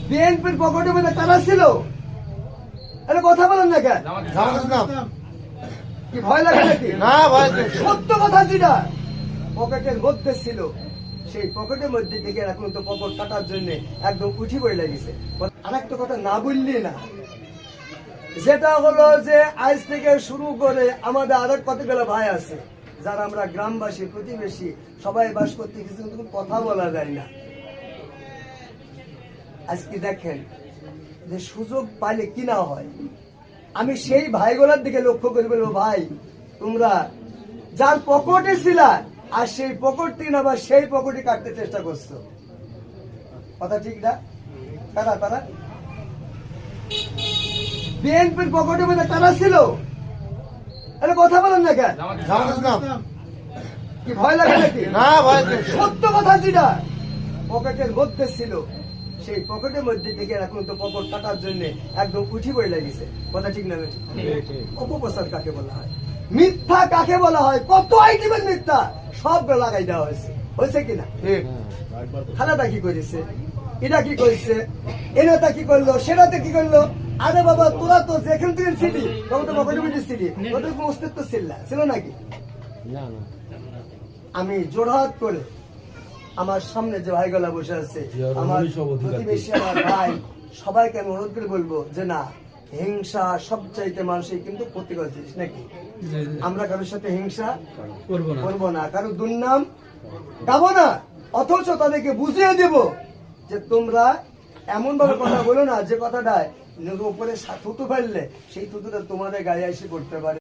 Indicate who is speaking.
Speaker 1: বিএনপির পকেটে মধ্যে কারা ছিল? আরে কথা বলেন না কেন? কি ভয় লাগে নাকি?
Speaker 2: না ভয় নেই।
Speaker 1: সত্য কথা যেটা পকেটের মধ্যে ছিল, সেই পকেটের মধ্যে থেকে এখন তো পকেট কাটার জন্য একদম উঠি বই লাগিছে। আর একটা কথা না বললি না, যেটা হলো যে আজ থেকে শুরু করে আমাদের আরেক কতগুলো ভাই আছে যারা আমরা গ্রামবাসী প্রতিবেশী সবাই বাস করতে কিছু কিন্তু কথা বলা যায় না। আজকে দেখেন যে সুযোগ পাইলে কি না হয়, আমি সেই ভাইগুলোর দিকে লক্ষ্য করে বলবো, ভাই তোমরা যার পকেটে ছিল আর সেই পকেট থেকে আবার সেই পকেটে কাটতে চেষ্টা করছো, কথা ঠিক না? তারা তারা বিএনপির পকেটে মধ্যে কারা ছিল? আরে কথা বলেন না কেন? কি ভয় লাগে নাকি?
Speaker 2: না ভয় নেই।
Speaker 1: সত্য কথা যেটা পকেটের মধ্যে ছিল, সেই পকেটের মধ্যে থেকে এখন তো পকেট কাটার জন্য একদম উঠি বই লাগিছে, কথা ঠিক না? অপপ্রচার কাকে বলা হয়, মিথ্যা কাকে বলা হয়, কত আইটেমের মিথ্যা সব লাগাই দেওয়া হয়েছে, হয়েছে কিনা? খালাটা কি করেছে, এটা কি করেছে, এনেতা কি করলো, সেটাতে কি করলো? আরে বাবা তোরা তো যেখান থেকে ছিলি তখন তো পকেটে মধ্যে ছিলি, তোদের কোনো অস্তিত্ব ছিল নাকি? আমি জোড়হাত করে আমার সামনে যে ভাইগুলা বসে আছে, আমার প্রতিবেশী, আমার ভাই, সবাইকে আমি অনুরোধ করে বলবো যে না, হিংসা সবচাইতে মানুষের কিন্তু ক্ষতিকর জিনিস নাকি? আমরা কারোর সাথে হিংসা করবো না, কারো দুর্নাম গাবো না, অথচ তাদেরকে বুঝিয়ে দেব যে তোমরা এমন ভাবে কথা বলো না যে কথাটা উপরে থুতু ফেললে সেই থুতুটা তোমাদের গায়ে এসে করতে পারে।